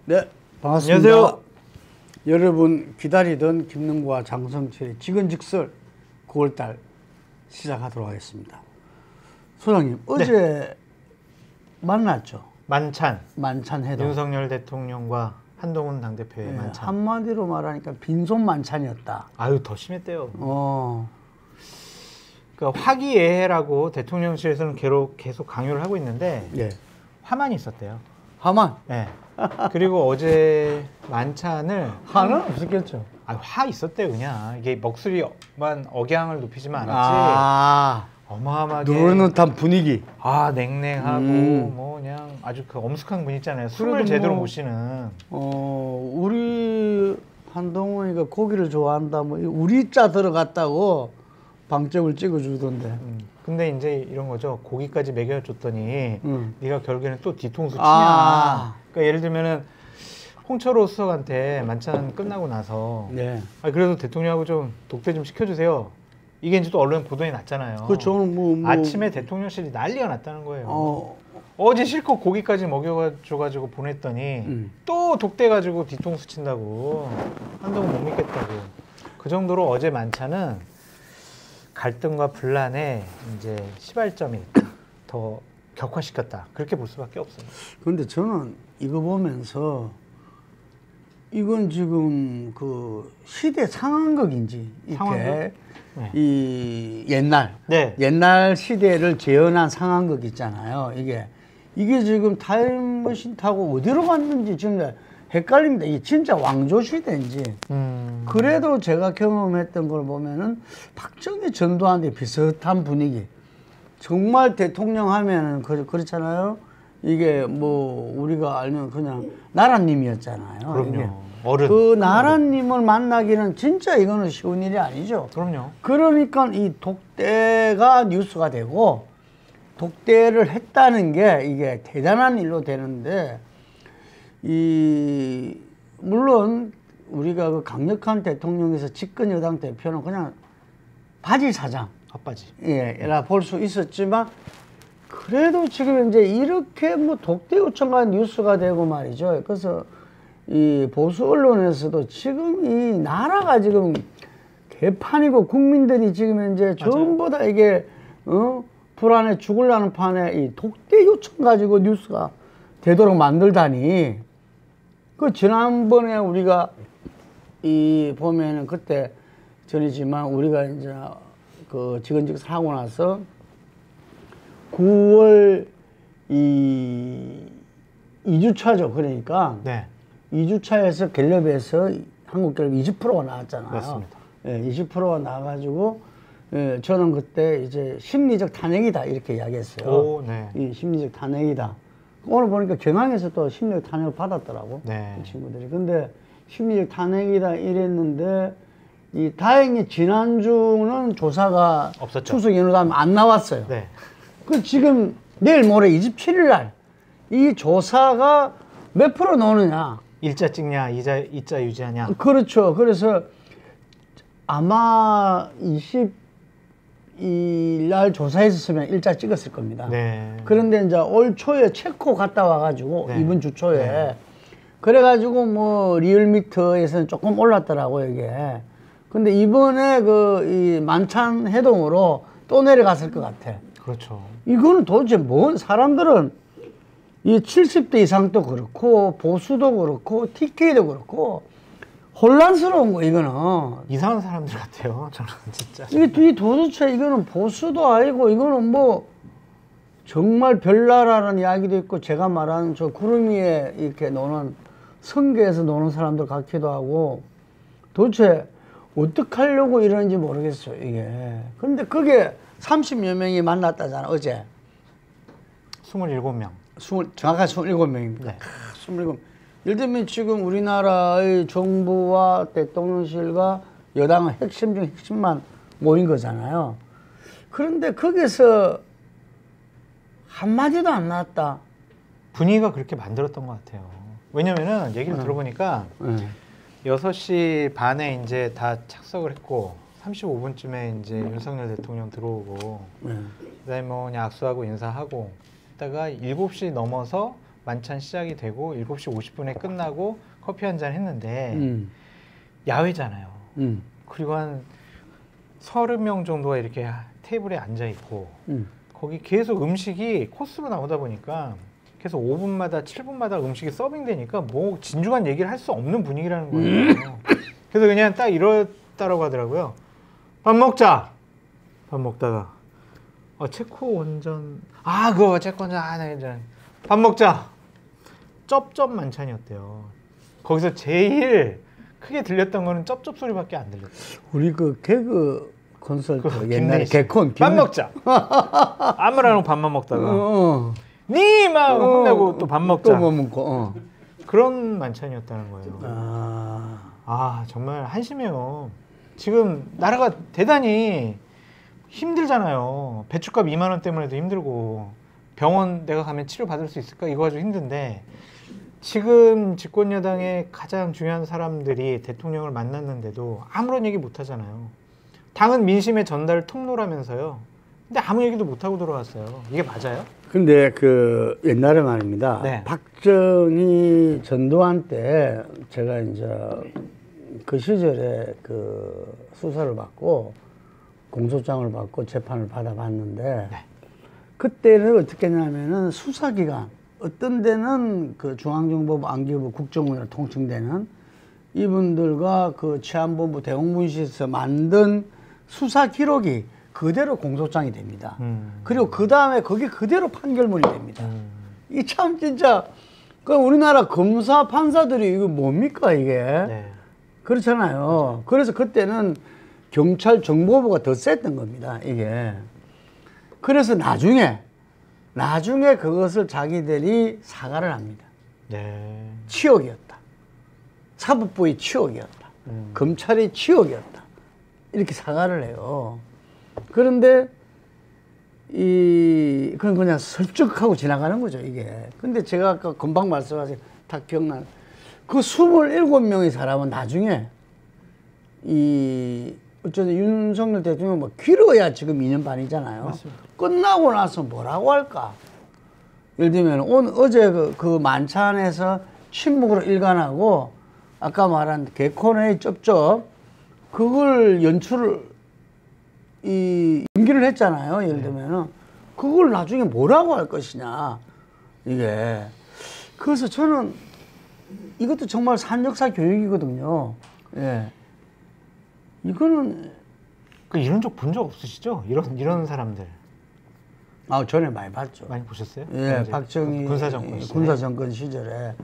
네, 반갑습니다. 안녕하세요. 여러분 기다리던 김능구와 장성철의 직언직설 9월달 시작하도록 하겠습니다. 소장님, 어제 만났죠? 만찬 회동. 윤석열 대통령과 한동훈 당대표의 네, 만찬. 한마디로 말하니까 빈손 만찬이었다. 아유, 더 심했대요. 그러니까 화기애애라고 대통령실에서는 계속 강요를 하고 있는데 예. 화만이 있었대요. 화만? 네. 그리고 어제 만찬을 화는 없었겠죠. 화 있었대요. 그냥 이게 목소리만 억양을 높이지만 않았지. 어마어마하게 노릇노릇한 분위기. 냉랭하고 뭐 그냥 아주 그 엄숙한 분 있잖아요. 술을 제대로 못 쉬는. 우리 한동훈이가 고기를 좋아한다. 뭐 우리자 들어갔다고 방점을 찍어주던데. 근데 이제 이런 거죠. 고기까지 먹여줬더니 네가 결국에는 또 뒤통수 치냐. 그러니까 예를 들면은 홍철호 수석한테 만찬 끝나고 나서 네. 그래도 대통령하고 좀 독대 좀 시켜주세요. 이게 이제 또 언론 보도에 났잖아요. 그렇죠. 아침에 대통령실이 난리가 났다는 거예요. 어제 실컷 고기까지 먹여줘가지고 보냈더니 또 독대 가지고 뒤통수 친다고. 한동훈 못 믿겠다고. 그 정도로 어제 만찬은 갈등과 분란의 이제 시발점이 더 격화시켰다. 그렇게 볼 수밖에 없어요. 그런데 저는 이거 보면서 이건 지금 그 시대 상황극인지 이렇게 이 옛날 시대를 재현한 상황극 있잖아요. 이게 지금 타임머신 타고 어디로 갔는지 지금 헷갈립니다. 이게 진짜 왕조 시대인지. 그래도 제가 경험했던 걸 보면은 박정희 전두환의 비슷한 분위기. 정말 대통령 하면은 그렇잖아요. 이게 뭐 우리가 알면 그냥 나라님이었잖아요. 그럼요. 어른. 그 나라님을 만나기는 진짜 이거는 쉬운 일이 아니죠. 그럼요. 그러니까 이 독대가 뉴스가 되고 독대를 했다는 게 이게 대단한 일로 되는데 물론 우리가 그 강력한 대통령에서 집권 여당 대표는 그냥 바지 사장. 핫바지. 라 볼 수 있었지만 그래도 지금 이제 이렇게 뭐 독대 요청한 뉴스가 되고 말이죠. 그래서 이 보수 언론에서도 지금 이 나라가 지금 개판이고 국민들이 지금 이제 전부 다 이게 불안해 죽으려는 판에 이 독대 요청 가지고 뉴스가 되도록 만들다니. 그 지난번에 우리가 보면은 그때 전이지만 우리가 이제 그 직언직설 하고 나서 9월 2주차죠. 그러니까 2주차에서 갤럽에서 한국갤럽 20%가 나왔잖아요. 맞습니다. 20%가 나와가지고 저는 그때 이제 심리적 탄핵이다 이렇게 이야기했어요. 이 심리적 탄핵이다. 오늘 보니까 경향에서 또 심리적 탄핵을 받았더라고. 그 친구들이. 근데 심리적 탄핵이다 이랬는데 다행히 지난주는 조사가 없었죠. 추석 연휴 다음에 안 나왔어요. 그 지금 내일 모레 27일 날 이 조사가 몇 프로 나오느냐. 일자 찍냐, 이자 유지하냐. 그렇죠. 그래서 아마 20일 날 조사했었으면 일자 찍었을 겁니다. 그런데 이제 올 초에 체코 갔다 와가지고 이번 주 초에 그래가지고 뭐 리얼미터에서는 조금 올랐더라고요, 이게. 근데 이번에 이 만찬 해동으로 또 내려갔을 것 같아. 그렇죠. 이거는 도대체 사람들은 이 70대 이상도 그렇고 보수도 그렇고 TK도 그렇고 혼란스러운 거 이거는. 이상한 사람들 같아요. 저는 진짜. 이게 도대체 이거는 보수도 아니고 이거는 뭐 정말 별나라라는 이야기도 있고 제가 말하는 저 구름 위에 이렇게 노는 성계에서 노는 사람들 같기도 하고 도대체 어떻게 하려고 이러는지 모르겠어요, 이게. 근데 그게 30여 명이 만났다잖아, 어제. 27명. 정확하게 27명입니다. 27명. 예를 들면 지금 우리나라의 정부와 대통령실과 여당의 핵심 중 핵심만 모인 거잖아요. 그런데 거기서 한마디도 안 나왔다. 분위기가 그렇게 만들었던 것 같아요. 왜냐면은 얘기를 들어보니까 6시 반에 이제 다 착석을 했고 35분쯤에 이제 윤석열 대통령 들어오고 그다음에 뭐 그냥 악수하고 인사하고 있다가 7시 넘어서 만찬 시작이 되고 7시 50분에 끝나고 커피 한 잔 했는데 야외잖아요. 그리고 한 30명 정도가 이렇게 테이블에 앉아 있고 거기 계속 음식이 코스로 나오다 보니까 계속 5분마다 7분마다 음식이 서빙되니까 뭐 진중한 얘기를 할 수 없는 분위기라는 거예요. 그래서 그냥 딱 이렇다라고 하더라고요. 밥 먹자. 밥 먹다가 체코 원전 그거 체코 원전 밥 먹자. 쩝쩝 만찬이었대요. 거기서 제일 크게 들렸던 거는 쩝쩝 소리밖에 안 들렸어요. 우리 그 개그 콘서트 옛날에 개콘 밥 먹자. 아무랑 밥만 먹다가 니 막 혼내고 또 밥 먹자. 또 뭐 먹고 그런 만찬이었다는 거예요. 정말 한심해요. 지금 나라가 대단히 힘들잖아요. 배춧값 2만 원 때문에도 힘들고 병원 내가 가면 치료 받을 수 있을까 이거 가지고 힘든데 지금 집권 여당의 가장 중요한 사람들이 대통령을 만났는데도 아무런 얘기 못 하잖아요. 당은 민심의 전달 통로라면서요. 근데 아무 얘기도 못 하고 돌아왔어요. 이게 맞아요? 근데 그 옛날에 말입니다. 네. 박정희 전두환 때 제가 이제 그 시절에 그 수사를 받고 공소장을 받고 재판을 받아봤는데 네. 그때는 어떻게 했냐면은 수사기관 어떤 데는 그 중앙정보부, 안기부, 국정원으로 통칭되는 이분들과 그 치안본부 대공분실에서 만든 수사 기록이 그대로 공소장이 됩니다. 그리고 그 다음에 거기 그대로 판결문이 됩니다. 이 참 진짜 그 우리나라 검사 판사들이 이거 뭡니까 이게? 네. 그렇잖아요. 그래서 그때는 경찰 정보부가 더 셌던 겁니다. 이게. 그래서 나중에 그것을 자기들이 사과를 합니다. 네. 치욕이었다. 사법부의 치욕이었다. 검찰의 치욕이었다. 이렇게 사과를 해요. 그런데 그건 그냥 설득하고 지나가는 거죠, 이게. 근데 제가 아까 금방 말씀하신 다 기억나는 그 27명의 사람은 나중에 어쨌든 윤석열 대통령 뭐 길어야 지금 2년 반이잖아요. 맞습니다. 끝나고 나서 뭐라고 할까? 예를 들면 어제 그 만찬에서 침묵으로 일관하고 아까 말한 개콘의 쩝쩝 그걸 연기를 했잖아요. 예를 들면은 그걸 나중에 뭐라고 할 것이냐 이게. 그래서 저는 이것도 정말 산역사 교육이거든요. 예. 이거는 이런 적 본 적 없으시죠? 이런 사람들. 전에 많이 봤죠. 많이 보셨어요? 예, 박정희 군사정권 시절에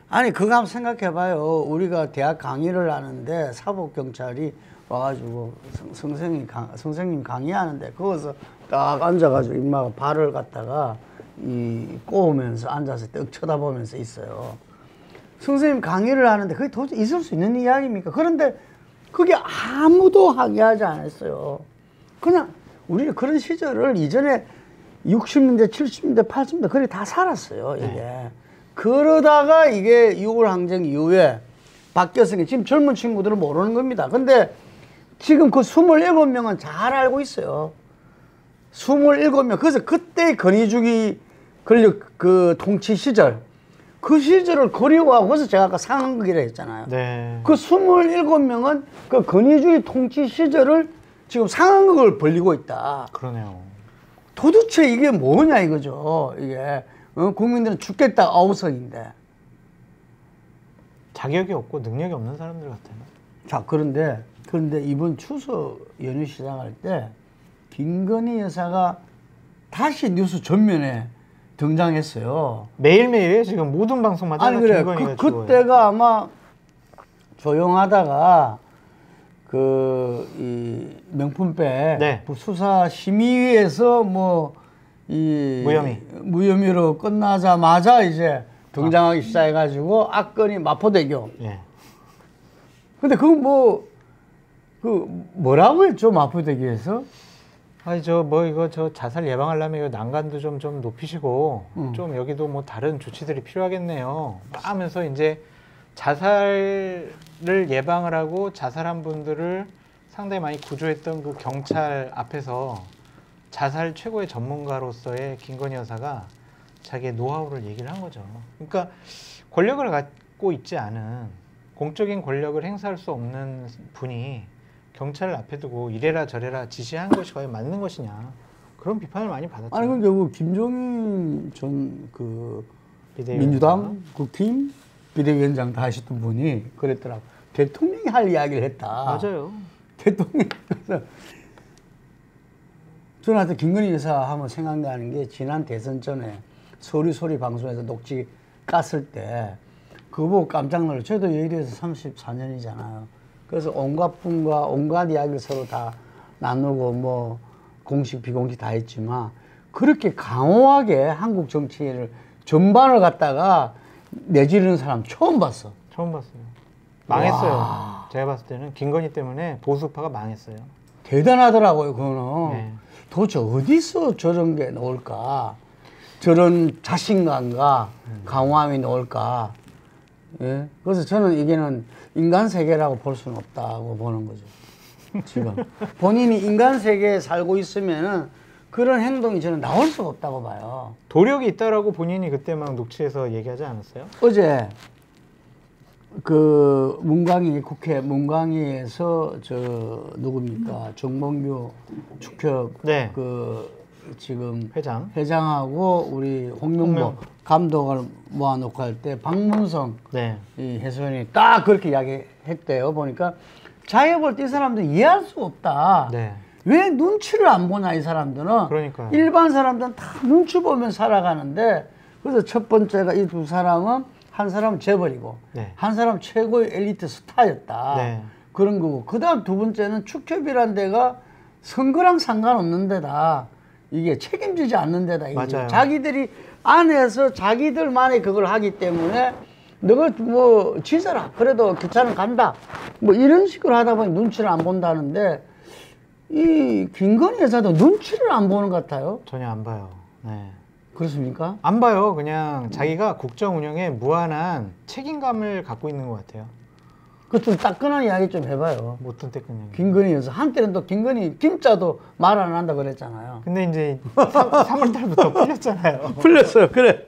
아니 그거 한번 생각해봐요. 우리가 대학 강의를 하는데 사법경찰이 와가지고 선생님 강의하는데 거기서 딱 앉아가지고 인마가 발을 갖다가 꼬우면서 앉아서 떡 쳐다보면서 있어요. 선생님 강의를 하는데 그게 도저히 있을 수 있는 이야기입니까? 그런데 그게 아무도 항의하지 않았어요. 그냥 우리는 그런 시절을 이전에 60년대, 70년대, 80년대 그래 다 살았어요. 이게. 네. 그러다가 이게 6월 항쟁 이후에 바뀌었으니 지금 젊은 친구들은 모르는 겁니다. 근데 지금 그 27명은 잘 알고 있어요. 27명. 그래서 그때 건의주기 권력 그 통치 시절 그 시절을 그리워하고 그래서 제가 아까 상황극이라 했잖아요. 네. 그 27명은 그 건의주의 통치 시절을 지금 상황극을 벌리고 있다. 그러네요. 도대체 이게 뭐냐 이거죠. 이게 국민들은 죽겠다 아우성인데 자격이 없고 능력이 없는 사람들 같아요. 자 그런데 이번 추석 연휴 시작할 때 김건희 여사가 다시 뉴스 전면에 등장했어요. 매일매일이에요? 지금 모든 방송마다. 아니 그래 그때가 아마 조용하다가 이 명품백 네. 수사 심의위에서 무혐의로 끝나자마자 이제 등장하기 시작해가지고 악건이 마포대교. 예. 근데 그거 뭐라고 했죠 마포대교에서? 아니 이거 자살 예방하려면 이거 난간도 좀 높이시고 좀 여기도 뭐 다른 조치들이 필요하겠네요. 하면서 이제 자살을 예방을 하고 자살한 분들을 상당히 많이 구조했던 그 경찰 앞에서 자살 최고의 전문가로서의 김건희 여사가 자기의 노하우를 얘기를 한 거죠. 그러니까 권력을 갖고 있지 않은 공적인 권력을 행사할 수 없는 분이 경찰을 앞에 두고 이래라 저래라 지시한 것이 과연 맞는 것이냐 그런 비판을 많이 받았죠. 아니 근데 그 김종인 전 그 비대위원장. 민주당 국힘 비대위원장 다 하셨던 분이 그랬더라고. 대통령이 할 이야기를 했다. 맞아요. 대통령 그래서 저한테 김건희 여사 하면 생각나는 게 지난 대선 전에 소리 방송에서 녹취 깠을 때 그거 보고 깜짝 놀랐어요. 저도 여의도에서 34년이잖아요. 그래서 온갖 분과 온갖 이야기를 서로 다 나누고 뭐 공식 비공식 다 했지만 그렇게 강호하게 한국 정치를 전반을 갖다가 내지르는 사람 처음 봤어. 처음 봤어요. 망했어요. 와. 제가 봤을 때는 김건희 때문에 보수파가 망했어요. 대단하더라고요. 그거는. 네. 도대체 어디서 저런 게 나올까? 저런 자신감과 강함이 나올까? 예? 그래서 저는 이게는 인간 세계라고 볼 수는 없다고 보는 거죠. 지금 본인이 인간 세계에 살고 있으면은 그런 행동이 저는 나올 수가 없다고 봐요. 도력이 있다라고 본인이 그때 막 녹취해서 얘기하지 않았어요? 어제 그 문광희 국회 문광희에서 저 누굽니까 정몽규 축협 네. 그 지금 회장하고 우리 홍명보 감독을 모아놓고 할 때 박문성 네. 이 해수원이 딱 그렇게 이야기했대요. 보니까 자기가 볼 때 이 사람들 이해할 수가 없다. 네. 왜 눈치를 안 보냐 이 사람들은. 그러니까요. 일반 사람들은 다 눈치 보면 살아가는데 그래서 첫 번째가 이 두 사람은 한 사람은 재벌이고 네. 한 사람은 최고의 엘리트 스타였다. 네. 그런 거고 그 다음 두 번째는 축협이란 데가 선거랑 상관없는 데다. 이게 책임지지 않는 데다. 이게. 맞아요. 자기들이 안에서 자기들만의 그걸 하기 때문에 너가 뭐 지져라. 그래도 기차는 간다. 뭐 이런 식으로 하다 보니 눈치를 안 본다는데 이 김건희 여사도 눈치를 안 보는 것 같아요. 전혀 안 봐요. 네. 그렇습니까? 안 봐요. 그냥 자기가 국정 운영에 무한한 책임감을 갖고 있는 것 같아요. 그 좀 따끈한 이야기 좀 해봐요. 못된 때군요. 김건희 여사 한때는 또 김건희 김자도 말 안 한다 그랬잖아요. 근데 이제 3월 달부터 풀렸잖아요. 풀렸어요. 그래.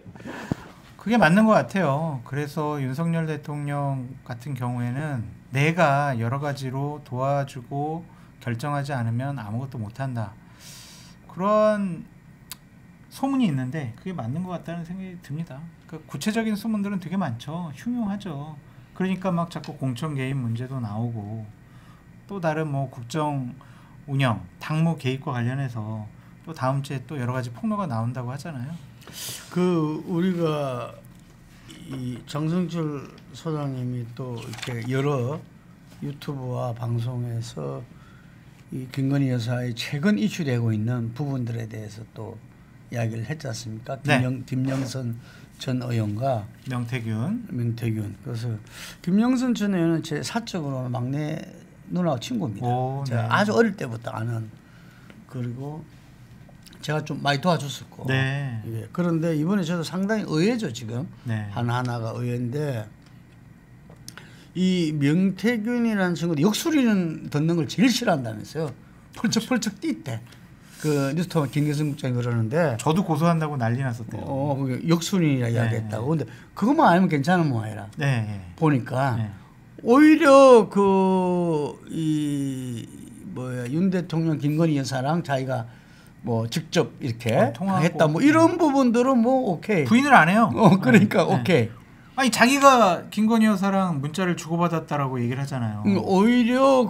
그게 맞는 것 같아요. 그래서 윤석열 대통령 같은 경우에는 내가 여러 가지로 도와주고 결정하지 않으면 아무것도 못한다. 그런 소문이 있는데 그게 맞는 것 같다는 생각이 듭니다. 그러니까 구체적인 소문들은 되게 많죠. 흉흉하죠. 그러니까 막 자꾸 공천 개입 문제도 나오고 또 다른 뭐 국정 운영, 당무 개입과 관련해서 또 다음 주에 또 여러 가지 폭로가 나온다고 하잖아요. 그 우리가 이 장성철 소장님이 또 이렇게 여러 유튜브와 방송에서 이 김건희 여사의 최근 이슈되고 있는 부분들에 대해서 또 이야기를 했지 않습니까? 네. 김영선 전 의원과 명태균. 그래서 김영선 전 의원은 제 사적으로는 막내 누나와 친구입니다. 오, 제가 네. 아주 어릴 때부터 아는. 그리고 제가 좀 많이 도와줬었고. 네. 예. 그런데 이번에 저도 상당히 의외죠 지금. 네. 하나하나가 의외인데 이 명태균이라는 친구도 역술이는 듣는 걸 제일 싫어한다면서요. 펄쩍펄쩍 뛸때 그 뉴스타운 김계승 국장이 그러는데 저도 고소한다고 난리 났었대요. 그게 역순이라 네. 이야기했다고. 근데 그것만 알면 괜찮은 모양이라. 네. 보니까 네. 오히려 윤 대통령 김건희 여사랑 자기가 뭐 직접 이렇게 통화하고. 했다 뭐 이런 부분들은 뭐 오케이. 부인을 안 해요. 그러니까 네. 오케이. 아니 자기가 김건희 여사랑 문자를 주고받았다라고 얘기를 하잖아요. 오히려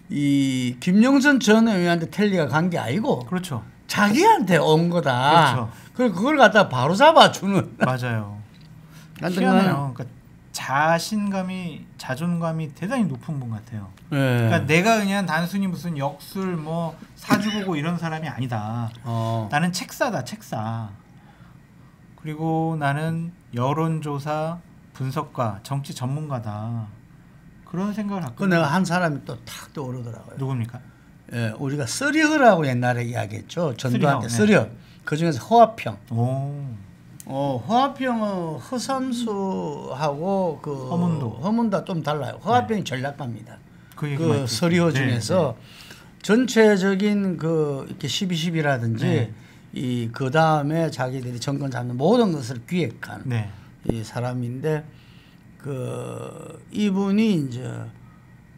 이 김영선 전 의원한테 텔리가 간 게 아니고 그렇죠. 자기한테 온 거다. 그렇죠. 그걸 갖다 바로 잡아주는. 맞아요. 희한해요. 그러니까 자존감이 대단히 높은 분 같아요. 네. 그러니까 내가 그냥 단순히 무슨 역술 뭐 사주보고 이런 사람이 아니다. 나는 책사다, 책사. 그리고 나는 여론조사 분석가, 정치 전문가다. 그런 생각을 갖고. 그 내가 한 사람이 또 탁 떠오르더라고요. 누굽니까? 예, 우리가 쓰려라고 옛날에 이야기했죠. 전두환 때 네. 쓰려. 그 중에서 허화평. 오. 허화평은 허삼수하고 그 허문도 좀 달라요. 허화평이 전략가입니다. 그 서리호 중에서 전체적인 그 이렇게 12.12라든지 네. 그 다음에 자기들이 정권 잡는 모든 것을 기획한 네. 이 사람인데 이분이 이제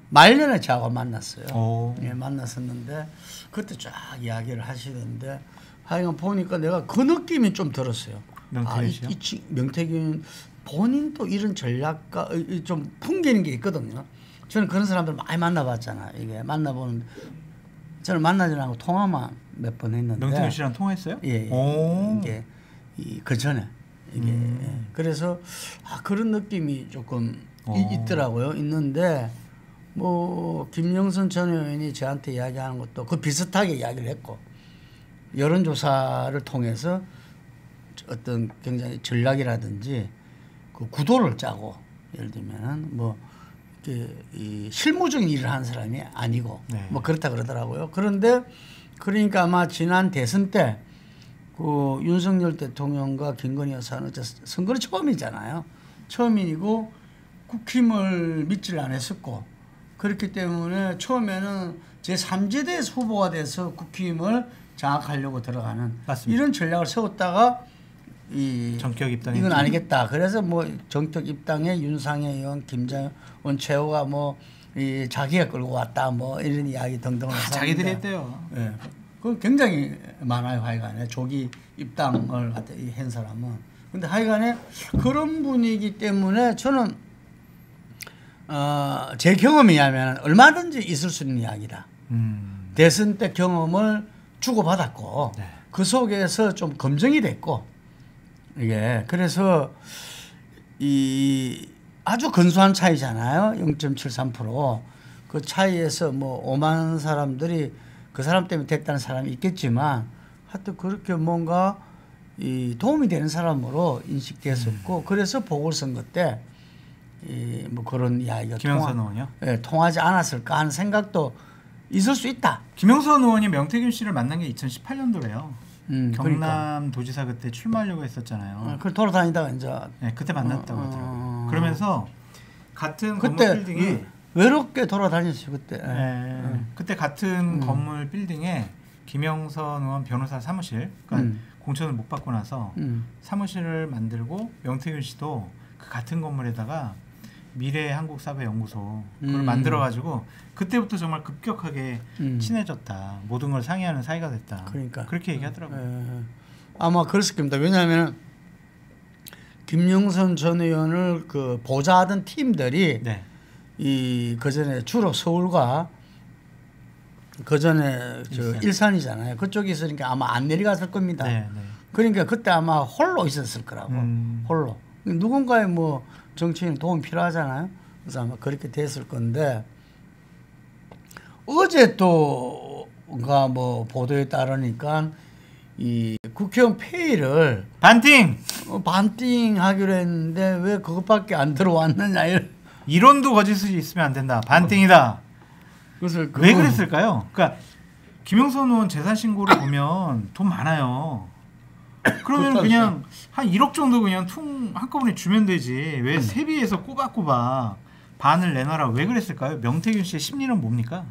말년에 저하고 만났어요. 예, 만났었는데 그때 쫙 이야기를 하시던데 하여간 보니까 내가 그 느낌이 좀 들었어요. 명태균 씨요? 명태균 본인도 이런 전략가 좀 풍기는 게 있거든요. 저는 그런 사람들 많이 만나봤잖아요. 이게 만나보는 저는 만나지 않고 통화만 몇 번 했는데. 명태균 씨랑 통화했어요? 예. 이게 그 전에 이게 예. 그래서 그런 느낌이 조금 있더라고요. 있는데 뭐 김영선 전 의원이 저한테 이야기하는 것도 그 비슷하게 이야기를 했고 여론조사를 통해서 어떤 굉장히 전략이라든지 그 구도를 짜고 예를 들면은 뭐 이 실무적인 일을 하는 사람이 아니고 네. 뭐 그렇다 그러더라고요. 그런데 그러니까 아마 지난 대선 때 그 윤석열 대통령과 김건희 여사는 선거는 처음이잖아요. 처음이고 국힘을 믿지를 않았었고 그렇기 때문에 처음에는 제3지대 후보가 돼서 국힘을 장악하려고 들어가는 맞습니다. 이런 전략을 세웠다가 정격 입당이 이건 아니겠다. 그래서 뭐 정격 입당에 윤상현 의원, 김장원 최호가 뭐 자기가 끌고 왔다 뭐 이런 이야기 등등을 자기들이 했대요. 예. 그 굉장히 많아요. 하여간에 조기 입당을 한 사람은. 근데 하여간에 그런 분이기 때문에 저는 제 경험에 의하면 얼마든지 있을 수 있는 이야기다. 대선 때 경험을 주고받았고 네. 그 속에서 좀 검증이 됐고 이게 그래서 아주 근소한 차이잖아요. 0.73%. 그 차이에서 뭐 5만 사람들이 그 사람 때문에 됐다는 사람이 있겠지만 하여튼 그렇게 뭔가 도움이 되는 사람으로 인식됐었고 그래서 보궐선거 때 뭐 그런 이야기가 김영선 의원이요? 예, 통하지 않았을까 하는 생각도 있을 수 있다. 김영선 의원이 명태균 씨를 만난 게 2018년도래요. 경남 그러니까. 도지사 그때 출마하려고 했었잖아요. 그 돌아다니다가 이제 네, 그때 만났다고 하더라고요. 그러면서 같은 그때 건물 빌딩이 외롭게 돌아다녔어요 그때. 그때 같은 건물 빌딩에 김영선 의원 변호사 사무실, 그러니까 공천을 못 받고 나서 사무실을 만들고 명태균 씨도 그 같은 건물에다가 미래 한국사회연구소 그걸 만들어가지고 그때부터 정말 급격하게 친해졌다. 모든 걸 상의하는 사이가 됐다. 그러니까 그렇게 얘기하더라고요. 아마 그랬을 겁니다. 왜냐하면 김영선 전 의원을 그 보좌하던 팀들이 네. 그 전에 주로 서울과 그 전에 일산이잖아요. 그쪽에 있으니까 아마 안 내려갔을 겁니다. 네, 네. 그러니까 그때 아마 홀로 있었을 거라고. 홀로. 누군가의 뭐 정치인 도움 필요하잖아요. 그래서 아마 그렇게 됐을 건데 어제 또가 뭐 보도에 따르니까 이 국회의원 폐의를 반띵하기로 했는데 왜 그것밖에 안 들어왔느냐 이론도 거짓이 있으면 안 된다. 반띵이다. 그래서 왜 그랬을까요? 그러니까 김영선 의원 재산 신고를 보면 돈 많아요. 그러면 그냥 한 1억 정도 그냥 퉁 한꺼번에 주면 되지. 왜 세비에서 꼬박꼬박 반을 내놔라. 왜 그랬을까요? 명태균 씨의 심리는 뭡니까?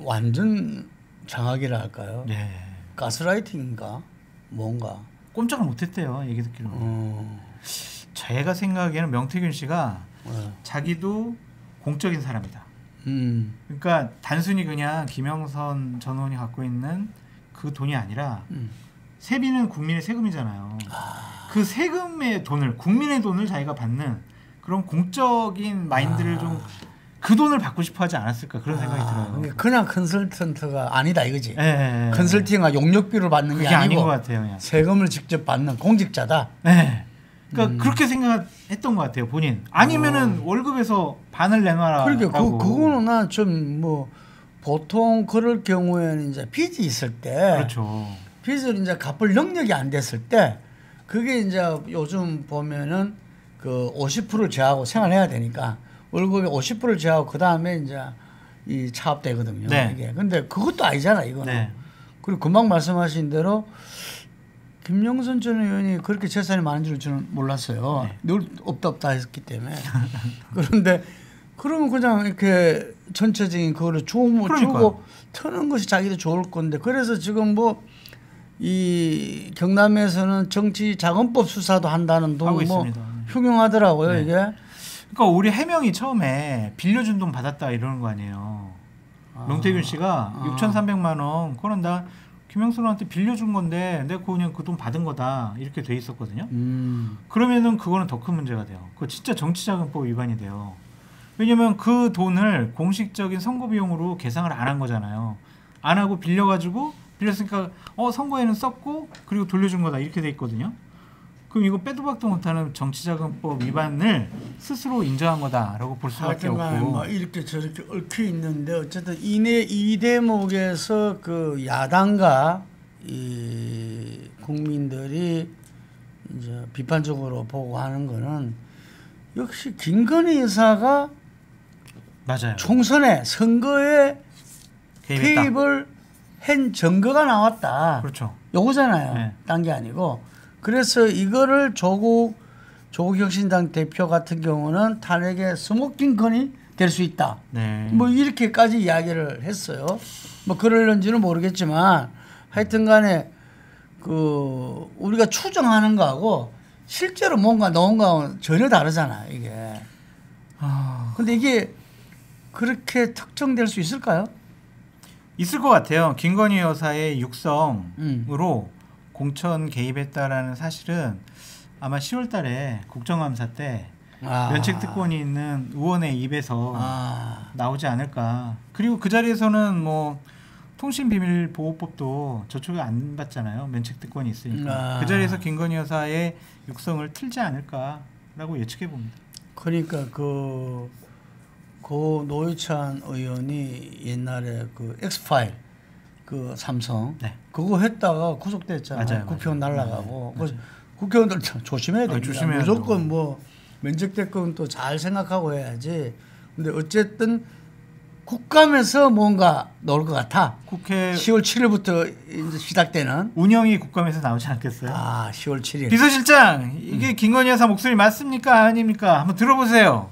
완전 장악이라 할까요? 네. 가스라이팅인가? 뭔가. 꼼짝을 못했대요. 얘기 듣기로는. 제가 생각에는 명태균 씨가 자기도 공적인 사람이다. 그러니까 단순히 그냥 김영선 전 의원이 갖고 있는 그 돈이 아니라 세비는 국민의 세금이잖아요. 그 세금의 돈을 국민의 돈을 자기가 받는 그런 공적인 마인드를 좀 그 돈을 받고 싶어 하지 않았을까 그런 생각이 들어요. 그냥 컨설턴트가 아니다 이거지. 네. 컨설팅과 용역비를 받는 게 아니고 아닌 것 같아요. 그냥. 세금을 직접 받는 공직자다. 네. 그러니까 그렇게 생각했던 것 같아요. 본인. 아니면은 월급에서 반을 내놔라. 그러니까 그거는 난 좀 뭐 보통 그럴 경우에는 이제 빚이 있을 때, 그렇죠. 빚을 이제 갚을 능력이 안 됐을 때, 그게 이제 요즘 보면은 그 50%를 제하고 생활해야 되니까 월급의 50%를 제하고 그 다음에 이제 이 차압되거든요. 네. 이게. 근데 그것도 아니잖아 이거는. 네. 그리고 금방 말씀하신 대로 김영선 전 의원이 그렇게 재산이 많은 줄 저는 몰랐어요. 네. 늘 없다 했기 때문에. 그런데 그러면 그냥 이렇게 전체적인 그거를 주고 트는 것이 자기도 좋을 건데 그래서 지금 뭐 이 경남에서는 정치자금법 수사도 한다는 둥 하고 뭐 있습니다. 흉흉하더라고요 네. 이게. 그러니까 우리 해명이 처음에 빌려준 돈 받았다 이러는 거 아니에요. 명태균 씨가 6,300만 원 그거는 나 김영순한테 빌려준 건데 내가 그냥 그 돈 받은 거다 이렇게 돼 있었거든요. 그러면은 그거는 더 큰 문제가 돼요. 그거 진짜 정치자금법 위반이 돼요. 왜냐면 그 돈을 공식적인 선거 비용으로 계상을 안 한 거잖아요. 안 하고 빌렸으니까 선거에는 썼고 그리고 돌려준 거다 이렇게 돼 있거든요. 그럼 이거 빼도 박도 못하는 정치자금법 위반을 스스로 인정한 거다라고 볼 수밖에 없고. 뭐 이렇게 저렇게 얽혀 있는데 어쨌든 이 대목에서 그 야당과 이 국민들이 이제 비판적으로 보고 하는 거는 역시 김건희 여사가 맞아요. 총선에 선거에 개입했다. 개입을 한 증거가 나왔다. 그렇죠. 요거잖아요. 네. 딴 게 아니고. 그래서 이거를 조국 혁신당 대표 같은 경우는 탄핵의 스모킹건이 될 수 있다. 네. 뭐 이렇게까지 이야기를 했어요. 뭐 그럴런지는 모르겠지만 하여튼간에 그 우리가 추정하는 거하고 실제로 뭔가 넣은 거하고는 전혀 다르잖아 이게. 근데 이게 그렇게 특정될 수 있을까요? 있을 것 같아요. 김건희 여사의 육성으로 공천 개입했다라는 사실은 아마 10월 달에 국정감사 때 면책특권이 있는 의원의 입에서 나오지 않을까. 그리고 그 자리에서는 뭐 통신비밀보호법도 저쪽에 안 받잖아요. 면책특권이 있으니까. 그 자리에서 김건희 여사의 육성을 틀지 않을까라고 예측해 봅니다. 그러니까 그 노회찬 의원이 옛날에 그 엑스파일 그 삼성 그거 했다가 구속됐잖아요. 맞아요, 국회의원 맞아요. 날라가고 국회의원들 조심해야 됩니다. 조심해야죠. 무조건 뭐 면책특권 또 잘 생각하고 해야지. 근데 어쨌든 국감에서 뭔가 나올 것 같아. 국회 10월 7일부터 이제 시작되는 운영이 국감에서 나오지 않겠어요? 10월 7일. 비서실장 이게 김건희 여사 목소리 맞습니까 아닙니까? 한번 들어보세요.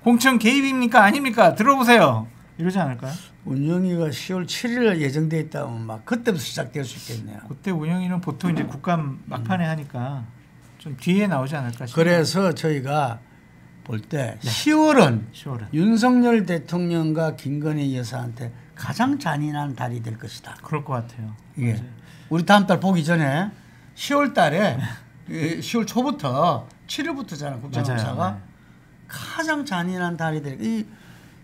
공천 개입입니까 아닙니까? 들어보세요. 이러지 않을까요? 운영위가 10월 7일 예정돼 있다면 막 그때부터 시작될 수 있겠네요. 그때 운영위는 보통 이제 국감 막판에 하니까 좀 뒤에 나오지 않을까 싶어요. 그래서 저희가 볼 때 10월은 윤석열 대통령과 김건희 여사한테 가장 잔인한 달이 될 것이다. 그럴 것 같아요. 예. 우리 다음 달 보기 전에 10월 달에 10월 초부터 7일부터잖아 국정감사가 가장 잔인한 달이 될.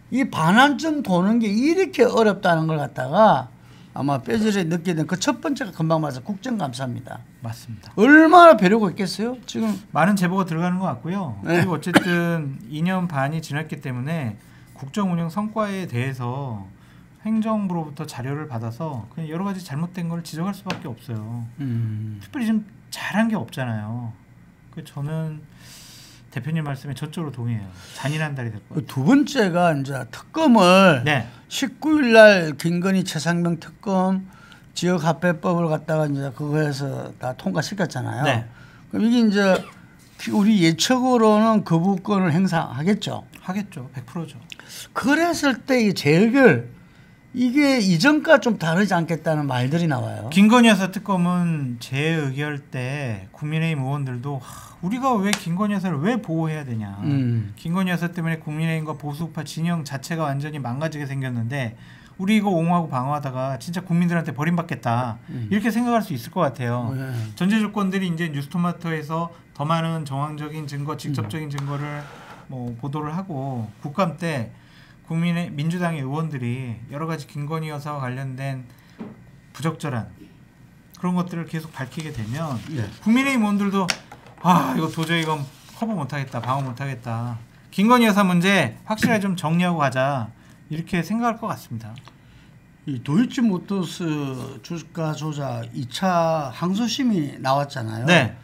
이 반환점 도는 게 이렇게 어렵다는 걸 갖다가 아마 뼈저리 느끼게 된 그 첫 번째가 금방 말해서 국정감사입니다. 맞습니다. 얼마나 벼르고 있겠어요? 지금 많은 제보가 들어가는 것 같고요. 그리고 어쨌든 2년 반이 지났기 때문에 국정 운영 성과에 대해서 행정부로부터 자료를 받아서 그냥 여러 가지 잘못된 걸 지적할 수밖에 없어요. 특별히 좀 잘한 게 없잖아요. 그 저는 대표님 말씀에 저쪽으로 동의해요. 잔인한 달이 될 거예요. 두 번째가 이제 특검을 19일 날 김건희 최상병 특검 지역 합배법을 갖다가 이제 그거에서 다 통과시켰잖아요. 그럼 이게 이제 우리 예측으로는 거부권을 행사하겠죠. 하겠죠. 100%죠. 그랬을 때 이 재의결 이게 이전과 좀 다르지 않겠다는 말들이 나와요. 김건희 여사 특검은 재의결 때 국민의힘 의원들도 우리가 왜 김건희 여사를 왜 보호해야 되냐. 김건희 여사 때문에 국민의힘과 보수우파 진영 자체가 완전히 망가지게 생겼는데 우리 이거 옹호하고 방어하다가 진짜 국민들한테 버림받겠다. 이렇게 생각할 수 있을 것 같아요. 전제 조건들이 이제 뉴스토마토에서 더 많은 정황적인 증거, 직접적인 증거를 뭐 보도를 하고 국감 때 국민의 민주당의 의원들이 여러 가지 김건희 여사와 관련된 부적절한 그런 것들을 계속 밝히게 되면 국민의힘 의원들도 이거 도저히 이건 커버 못하겠다, 방어 못하겠다. 김건희 여사 문제 확실하게 좀 정리하고 가자 이렇게 생각할 것 같습니다. 이 도이치모터스 주가 조작 2차 항소심이 나왔잖아요.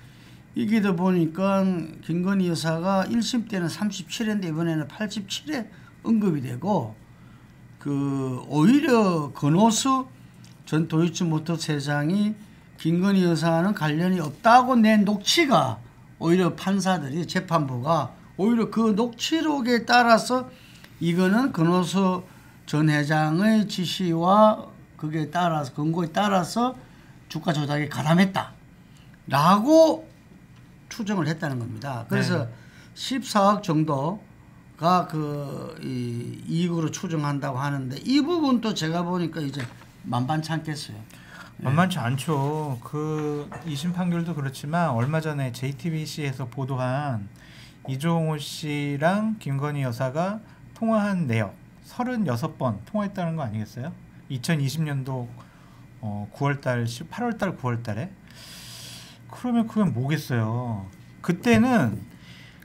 이기다 보니까 김건희 여사가 1심 때는 37회인데 이번에는 87회 언급이 되고 오히려 건호수 전 도이치모터스 회장이 김건희 여사와는 관련이 없다고 낸 녹취가 오히려 판사들이 재판부가 오히려 그 녹취록에 따라서 이거는 건호수 전 회장의 지시와 그게 따라서 근거에 따라서 주가 조작에 가담했다라고 추정을 했다는 겁니다. 그래서 14억 정도가 이 이익으로 추정한다고 하는데 이 부분도 제가 보니까 이제 만만치 않겠어요. 만만치 않죠. 그 2심 판결도 그렇지만 얼마 전에 JTBC에서 보도한 이종호 씨랑 김건희 여사가 통화한 내역 36번 통화했다는 거 아니겠어요? 2020년도 9월달, 8월달, 9월달에 그러면 그건 뭐겠어요? 그때는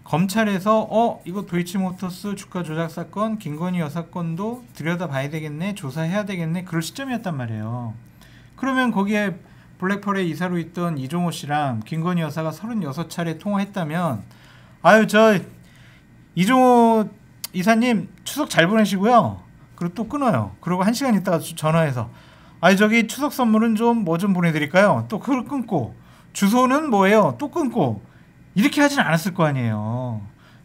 검찰에서 이거 도이치모터스 주가 조작 사건, 김건희 여사 건도 들여다봐야 되겠네, 조사해야 되겠네 그럴 시점이었단 말이에요. 그러면 거기에 블랙펄의 이사로 있던 이종호 씨랑 김건희 여사가 36차례 통화했다면 아유 저 이종호 이사님 추석 잘 보내시고요. 그리고 또 끊어요. 그리고 1시간 있다가 전화해서 아니 저기 추석 선물은 좀 뭐 좀 보내드릴까요? 또 그걸 끊고 주소는 뭐예요? 또 끊고 이렇게 하진 않았을 거 아니에요.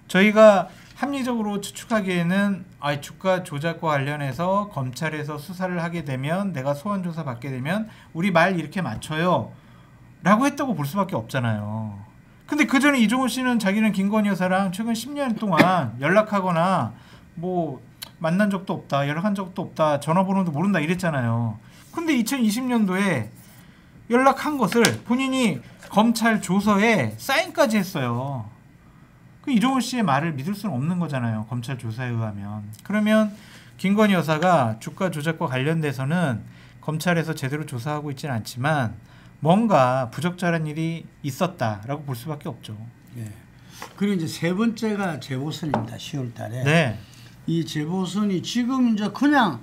저희가 합리적으로 추측하기에는 주가 조작과 관련해서 검찰에서 수사를 하게 되면 내가 소환 조사 받게 되면 우리 말 이렇게 맞춰요 라고 했다고 볼 수밖에 없잖아요. 근데 그 전에 이종호 씨는 자기는 김건희 여사랑 최근 10년 동안 연락하거나 뭐 만난 적도 없다, 연락한 적도 없다, 전화번호도 모른다 이랬잖아요. 근데 2020년도에 연락한 것을 본인이 검찰 조서에 사인까지 했어요. 그 이종호 씨의 말을 믿을 수는 없는 거잖아요. 검찰 조사에 의하면. 그러면 김건희 여사가 주가 조작과 관련돼서는 검찰에서 제대로 조사하고 있지는 않지만 뭔가 부적절한 일이 있었다라고 볼 수밖에 없죠. 예. 그리고 이제 세 번째가 재보선입니다. 10월 달에. 네. 이 재보선이 지금 이제 그냥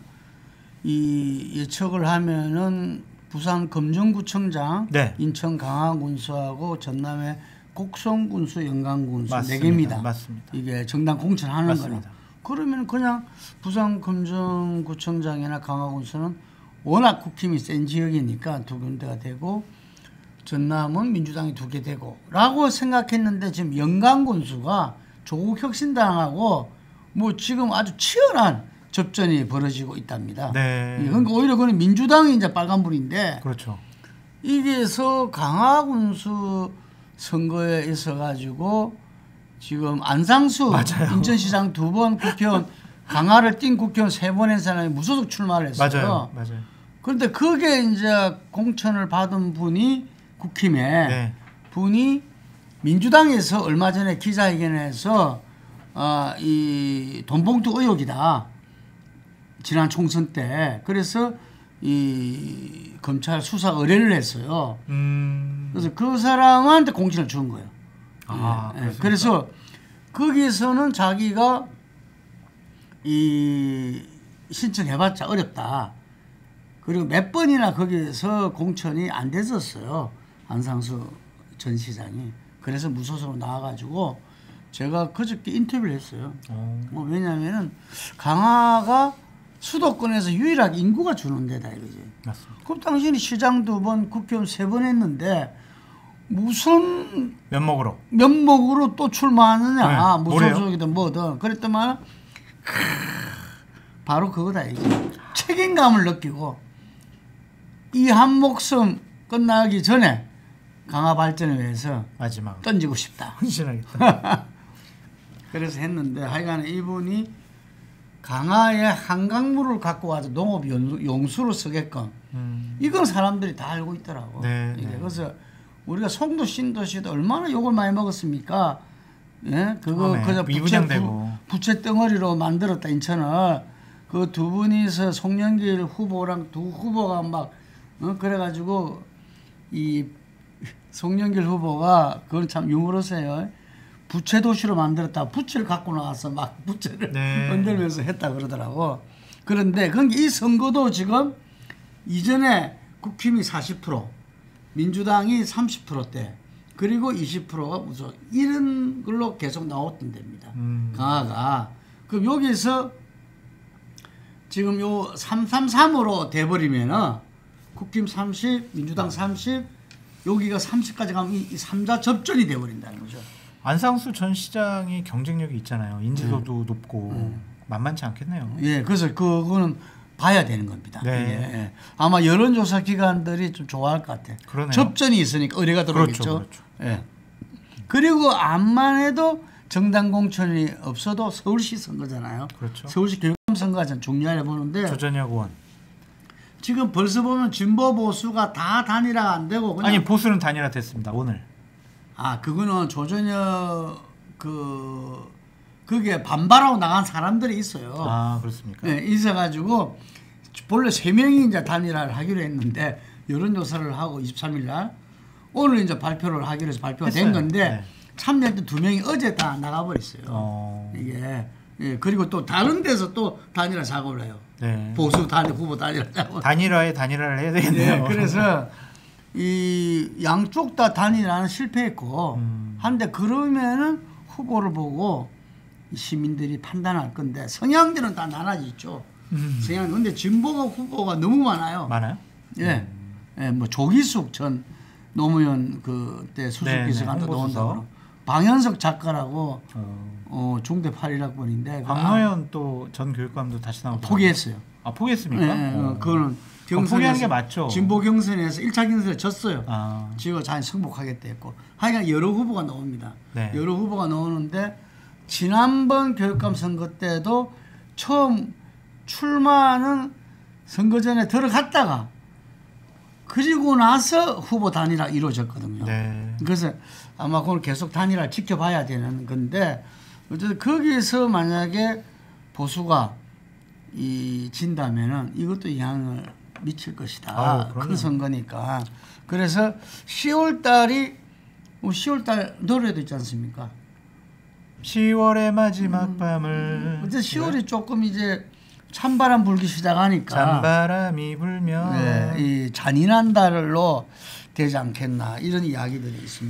이 예측을 하면은 부산 금정구청장, 네. 인천 강화군수하고 전남의 곡성군수, 영광군수 맞습니다. 4개입니다. 맞습니다. 이게 정당 공천하는 거는. 맞습니다. 그러면 그냥 부산 금정구청장이나 강화군수는 워낙 국힘이 센 지역이니까 2군데가 되고 전남은 민주당이 2개 되고 라고 생각했는데 지금 영광군수가 조국혁신당하고 뭐 지금 아주 치열한 접전이 벌어지고 있답니다. 네. 그러니까 오히려 그는 민주당이 이제 빨간불인데 그렇죠. 이게서 강화군수 선거에 있어가지고 지금 안상수 맞아요. 인천시장 2번 국회의원 강화를 뛴 국회의원 3번 한 사람이 무소속 출마를 했어요. 맞아요. 그런데 그게 이제 공천을 받은 분이 국힘에 네. 분이 민주당에서 얼마 전에 기자회견에서 이 돈봉투 의혹이다. 지난 총선 때. 그래서 이 검찰 수사 의뢰를 했어요. 그래서 그 사람한테 공천을 준 거예요. 그래서 거기에서는 자기가 이 신청해봤자 어렵다. 그리고 몇 번이나 거기에서 공천이 안 됐었어요. 안상수 전 시장이. 그래서 무소속으로 나와가지고 제가 그저께 인터뷰를 했어요. 왜냐하면은 강화가 수도권에서 유일하게 인구가 주는 데다 이거지. 맞습니다. 그럼 당신이 시장 2번, 국회의원 3번 했는데 무슨 면목으로 또 출마하느냐. 네. 무소속이든 뭐든. 그랬더만 바로 그거다 이게. 책임감을 느끼고 이 한 목숨 끝나기 전에 강화 발전을 위해서 마지막 던지고 싶다. 헌신하겠다. 그래서 했는데 하여간 이분이 강화에 한강물을 갖고 와서 농업 용수로 쓰게끔 이건 사람들이 다 알고 있더라고. 네, 이게. 네. 그래서 우리가 송도 신도시도 얼마나 욕을 많이 먹었습니까? 예, 그거 그저 부채 덩어리로 만들었다 인천을. 그 2분이서 송영길 후보랑 2 후보가 막 그래가지고 이 송영길 후보가 그건 참 유머러스해요. 부채 도시로 만들었다. 부채를 갖고 나와서 막 부채를 흔들면서 했다 그러더라고. 그런데 이 선거도 지금 이전에 국힘이 40%, 민주당이 30%대, 그리고 20%가 무슨 이런 걸로 계속 나왔던 데입니다. 강화가. 그럼 여기서 지금 요 333으로 돼버리면은 국힘 30, 민주당 30, 여기가 30까지 가면 이 3자 접전이 돼버린다는 거죠. 안상수 전 시장이 경쟁력이 있잖아요. 인지도도 높고 만만치 않겠네요. 예, 그래서 그거는 봐야 되는 겁니다. 네. 예. 아마 여론조사 기관들이 좀 좋아할 것 같아요. 그러네요. 접전이 있으니까 의뢰가 들어오겠죠. 그렇죠. 예. 그리고 암만 해도 정당 공천이 없어도 서울시 선거잖아요. 그렇죠. 서울시 교육감 선거가 전 중요하게 보는데 조전혁 의원. 지금 벌써 보면 진보 보수가 다 단일화가 안 되고 그냥 아니 보수는 단일화 됐습니다. 오늘. 그거는 조전혁 그게 반발하고 나간 사람들이 있어요. 그렇습니까? 네, 있어가지고 본래 3명이 이제 단일화를 하기로 했는데 여론조사를 하고 23일 날 오늘 이제 발표를 하기로 해서 발표가 된 건데 네. 참여했던 2명이 어제 다 나가버렸어요. 이게 그리고 또 다른 데서 또 단일화 작업을 해요. 네. 보수 단일 후보 단일화 작업. 단일화를 해야 되겠네요. 네, 그래서 이 양쪽 다 단일화는 실패했고 한데 그러면은 후보를 보고 시민들이 판단할 건데 성향들은 다 나눠져 있죠. 성향 근데 진보가 후보가 너무 많아요. 많아요? 예, 뭐 조기숙 전 노무현 그때 수석비서관도 나온다고. 방현석 작가라고 중대 8일학번인데 박노현 또 전 교육감도 다시 나오고 포기했어요. 포기했습니까? 그거는 포기하는 게 맞죠. 진보 경선에서 1차 경선에 졌어요. 아. 지금 자기 승복하겠다 했고 하여간 여러 후보가 나옵니다. 네. 여러 후보가 나오는데 지난번 교육감 선거 때도 처음 출마하는 선거전에 들어갔다가 그리고 나서 후보 단일화 이루어졌거든요. 네. 그래서 아마 그걸 계속 단일화를 지켜봐야 되는 건데 어쨌든 거기에서 만약에 보수가 진다면은 이것도 영향을 미칠 것이다. 큰 선거니까. 그래서 10월달이 10월달 노래도 있지 않습니까? 10월의 마지막 밤을. 어쨌든 10월이 조금 이제 찬바람 불기 시작하니까 찬바람이 불면 이 잔인한 달로 되지 않겠나 이런 이야기들이 있습니다.